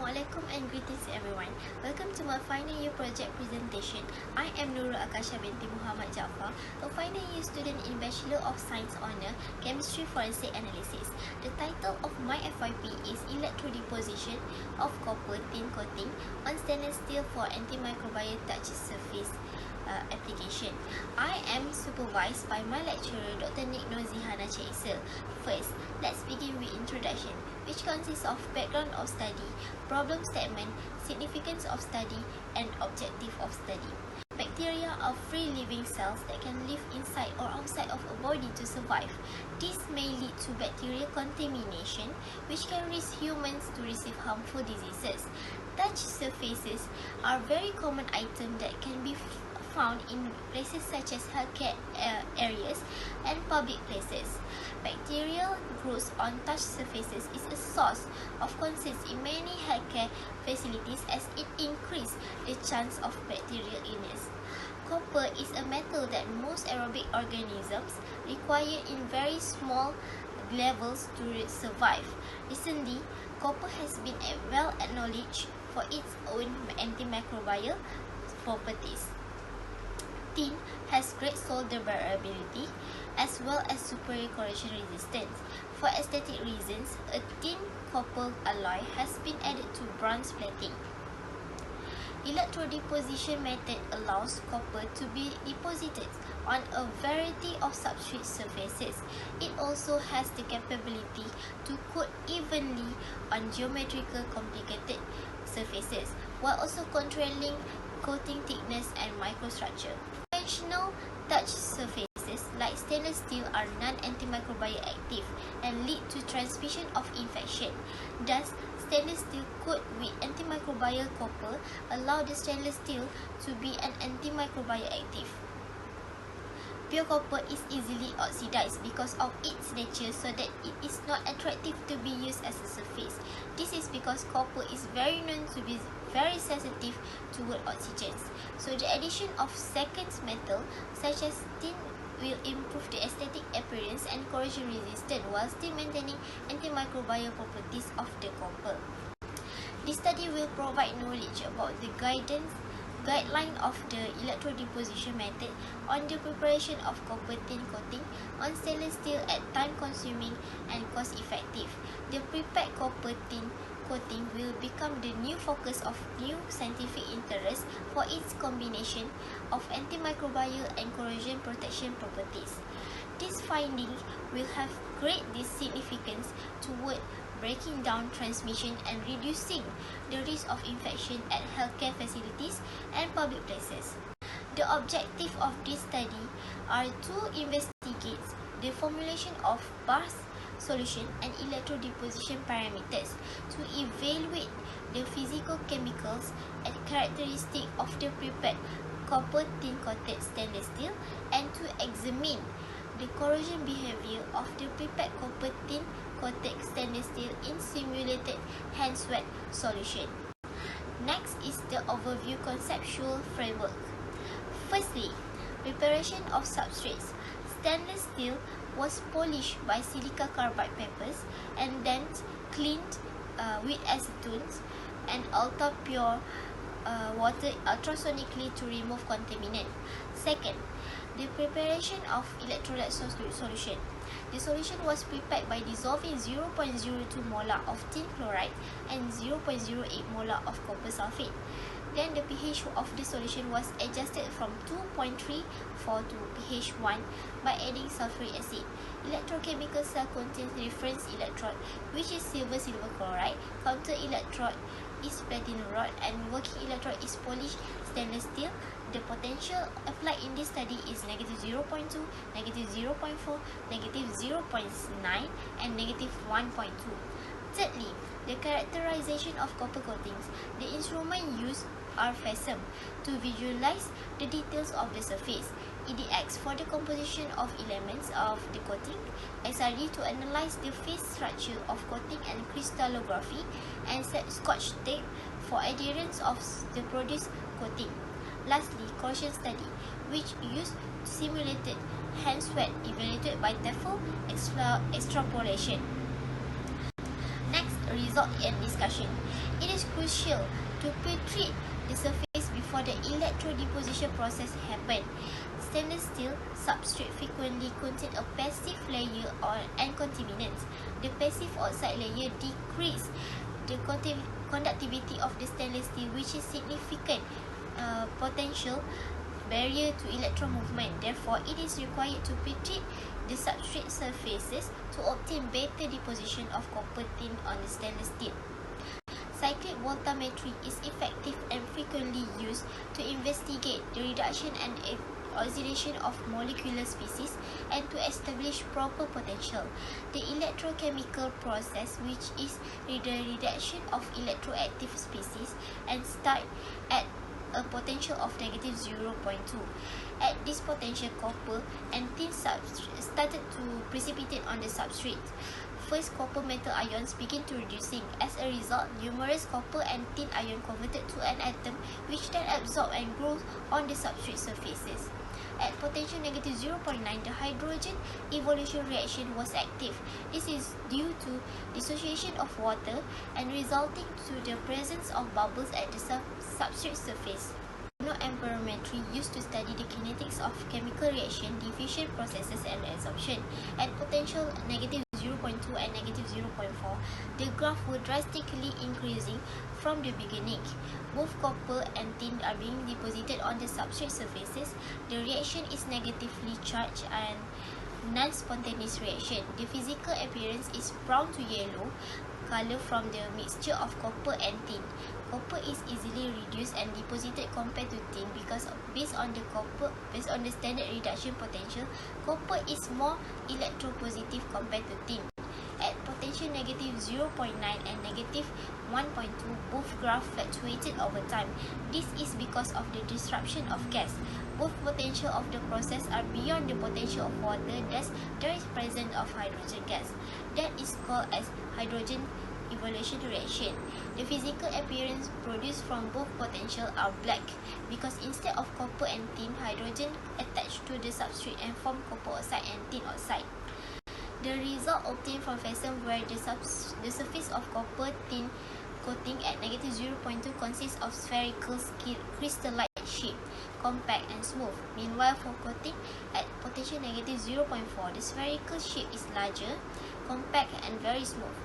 Assalamualaikum and greetings everyone. Welcome to my final year project presentation. I am Nurul Akasha binti Muhammad Jaafar, a final year student in Bachelor of Science Honour Chemistry Forensic Analysis. The title of my FYP is Electrodeposition of Copper Tin Coating on Stainless Steel for Antimicrobial Touch Surface application. I am supervised by my lecturer Dr. Nik Nozihana Chaisel. First, let's begin with introduction, which consists of background of study, problem statement, significance of study, and objective of study. Bacteria are free living cells that can live inside or outside of a body to survive. This may lead to bacterial contamination, which can risk humans to receive harmful diseases. Touch surfaces are very common item that can be found in places such as healthcare areas and public places. Bacterial growth on touch surfaces is a source of concern in many healthcare facilities as it increases the chance of bacterial illness. Copper is a metal that most aerobic organisms require in very small levels to survive. Recently, copper has been well acknowledged for its own antimicrobial properties. Tin has great solder variability as well as superior corrosion resistance. For aesthetic reasons, a tin copper alloy has been added to bronze plating. Electrodeposition method allows copper to be deposited on a variety of substrate surfaces. It also has the capability to coat evenly on geometrical complicated surfaces while also controlling coating thickness and microstructure. Conventional touch surfaces like stainless steel are non-antimicrobial active and lead to transmission of infection. Thus, stainless steel coated with antimicrobial copper allow the stainless steel to be an antimicrobial active. Pure copper is easily oxidized because of its nature, so that it is not attractive to be used as a surface. This is because copper is very known to be very sensitive toward oxygens. So the addition of second metal such as tin will improve the aesthetic appearance and corrosion resistance while still maintaining antimicrobial properties of the copper. This study will provide knowledge about the guideline of the electrodeposition method on the preparation of copper tin coating on stainless steel at time consuming and cost effective. The prepared copper tin coating will become the new focus of new scientific interest for its combination of antimicrobial and corrosion protection properties. This finding will have great significance toward breaking down transmission and reducing the risk of infection at healthcare facilities and public places. The objective of this study are to investigate the formulation of bath solution and electrodeposition parameters, to evaluate the physical chemicals and characteristics of the prepared copper tin coated stainless steel, and to examine the corrosion behavior of the prepared copper tin coated stainless steel in simulated hand sweat solution. Next is the overview conceptual framework. Firstly, preparation of substrates. Stainless steel was polished by silica carbide papers and then cleaned with acetones and ultra pure water ultrasonically to remove contaminant. Second, the preparation of electrolyte solution. The solution was prepared by dissolving 0.02 molar of tin chloride and 0.08 molar of copper sulfate. Then the pH of the solution was adjusted from 2.34 to pH 1 by adding sulfuric acid. Electrochemical cell contains reference electrode, which is silver chloride. Counter electrode is platinum rod, and working electrode is polished stainless steel. The potential applied in this study is -0.2, -0.4, -0.9, and -1.2. Thirdly, the characterization of copper coatings. The instrument used are FASM to visualize the details of the surface, EDX for the composition of elements of the coating, XRD to analyze the phase structure of coating and crystallography, and Scotch tape for adherence of the produced coating. Lastly, corrosion study, which used simulated hand sweat evaluated by TEFL extrapolation. Next, result and discussion. It is crucial crucial to pre-treat the surface before the electrodeposition process happens. Stainless steel substrate frequently contain a passive layer and contaminants. The passive oxide layer decreases the conductivity of the stainless steel, which is significant potential barrier to electron movement. Therefore, it is required to pre-treat the substrate surfaces to obtain better deposition of copper tin on the stainless steel. Cyclic voltammetry is effective and frequently used to investigate the reduction and oxidation of molecular species and to establish proper potential. The electrochemical process, which is the reduction of electroactive species, and start at a potential of negative 0.2. At this potential, copper and tin started to precipitate on the substrate. First, copper metal ions begin to reducing. As a result, numerous copper and tin ion converted to an atom, which then absorb and grows on the substrate surfaces. At potential negative 0.9, the hydrogen evolution reaction was active. This is due to dissociation of water and resulting to the presence of bubbles at the substrate surface. Amperometry used to study the kinetics of chemical reaction, diffusion processes, and adsorption. At potential negative 0.2 and negative 0.4, the graph were drastically increasing from the beginning. Both copper and tin are being deposited on the substrate surfaces. The reaction is negatively charged and non-spontaneous reaction. The physical appearance is brown to yellow color from the mixture of copper and tin. Copper is easily reduced and deposited compared to tin because based on the standard reduction potential, copper is more electropositive compared to tin. At potential negative 0.9 and negative 1.2, both graphs fluctuated over time. This is because of the disruption of gas. Both potential of the process are beyond the potential of water, thus there is presence of hydrogen gas. That is called as hydrogen evolution reaction. The physical appearance produced from both potential are black because instead of copper and tin, hydrogen attached to the substrate and form copper oxide and tin oxide. The result obtained from Cusn where the surface of copper tin coating at negative 0.2 consists of spherical crystalline shape, compact and smooth. Meanwhile, for coating at potential negative 0.4, the spherical shape is larger, compact and very smooth.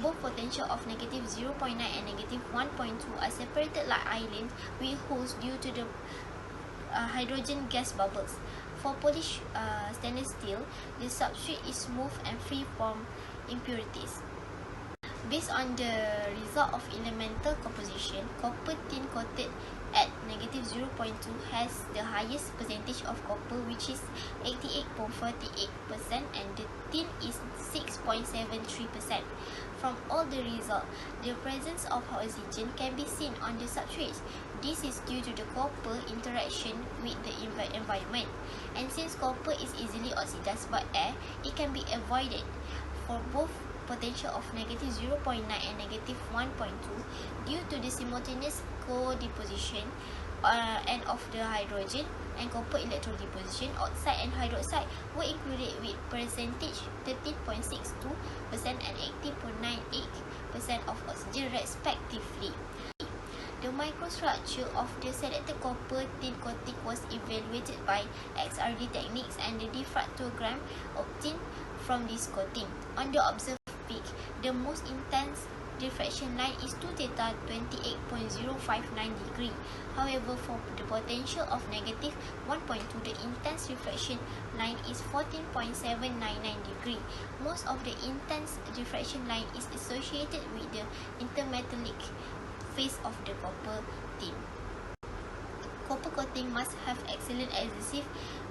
Both potential of negative 0.9 and negative 1.2 are separated like islands with holes due to the hydrogen gas bubbles. For polished stainless steel, the substrate is smooth and free from impurities. Based on the result of elemental composition, copper tin coated at negative 0.2 has the highest percentage of copper, which is 88.48%, and the tin is 6.73%. From all the results, the presence of oxygen can be seen on the substrates. This is due to the copper interaction with the environment. And since copper is easily oxidized by air, it can be avoided. For both potential of negative 0.9 and negative 1.2, due to the simultaneous co-deposition and of the hydrogen and copper electrodeposition, oxide and hydroxide were included with percentage 13.62% and 18.98% of oxygen respectively. The microstructure of the selected copper tin coating was evaluated by XRD techniques and the diffractogram obtained from this coating. On the observed peak, the most intense diffraction line is 2 theta 28.059 degree. However, for the potential of negative 1.2, the intense refraction line is 14.799 degree. Most of the intense diffraction line is associated with the intermetallic phase of the copper tin. Copper coating must have excellent adhesive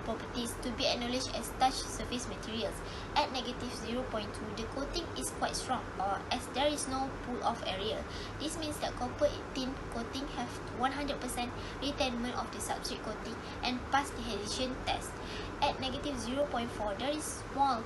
properties to be acknowledged as touch surface materials. At negative 0.2, the coating is quite strong, or as there is no pull-off area. This means that copper tin coating have 100% retainment of the substrate coating and pass the adhesion test. At negative 0.4, there is small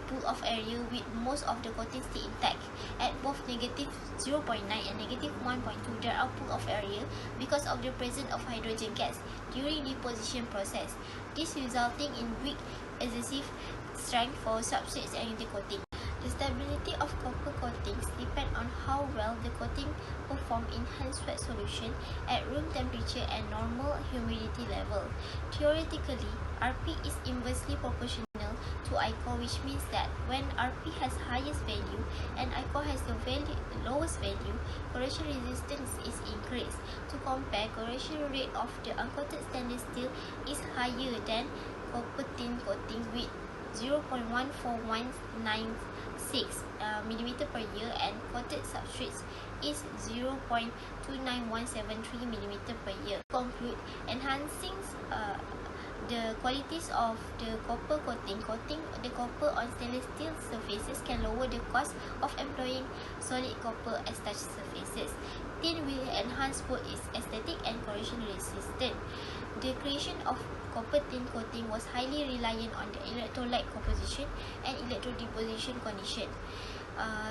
pull-off area with most of the coating still intact. At both negative 0.9 and negative 1.2, there are pull-off area because of the presence of hydrogen gas during deposition process. This resulting in weak adhesive strength for substrates and the coating. The stability of copper coatings depend on how well the coating perform in hand sweat solution at room temperature and normal humidity level. Theoretically, RP is inversely proportional to ICO, which means that when RP has highest value and ICO has the lowest value, corrosion resistance is increased. To compare, corrosion rate of the uncoated stainless steel is higher than copper tin coating with 0.14196 mm per year, and coated substrates is 0.29173 mm per year. To conclude, enhancing the qualities of the copper coating the copper on stainless steel surfaces can lower the cost of employing solid copper as touch surfaces. Tin will enhance both its aesthetic and corrosion resistant. The creation of copper tin coating was highly reliant on the electrolyte composition and electrodeposition condition.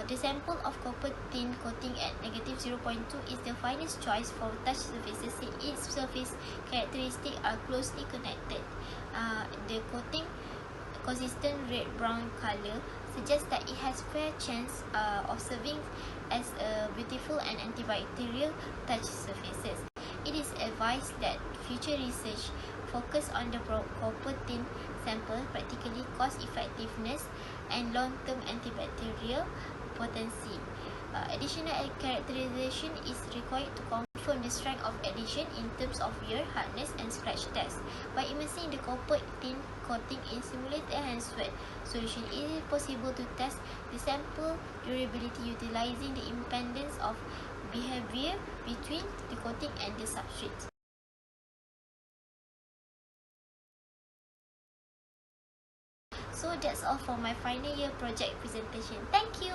The sample of copper tin coating at negative 0.2 is the finest choice for touch surfaces since its surface characteristics are closely connected. The coating consistent red-brown color suggests that it has fair chance of serving as a beautiful and antibacterial touch surfaces. It is advised that future research focus on the copper tin sample, practically cost effectiveness and long-term antibacterial potency. Additional characterization is required to confirm the strength of adhesion in terms of wear, hardness and scratch test. By immersing the copper tin coating in simulated hand sweat solution, it is possible to test the sample durability utilizing the impedance of behavior between the coating and the substrate. So that's all for my final year project presentation. Thank you.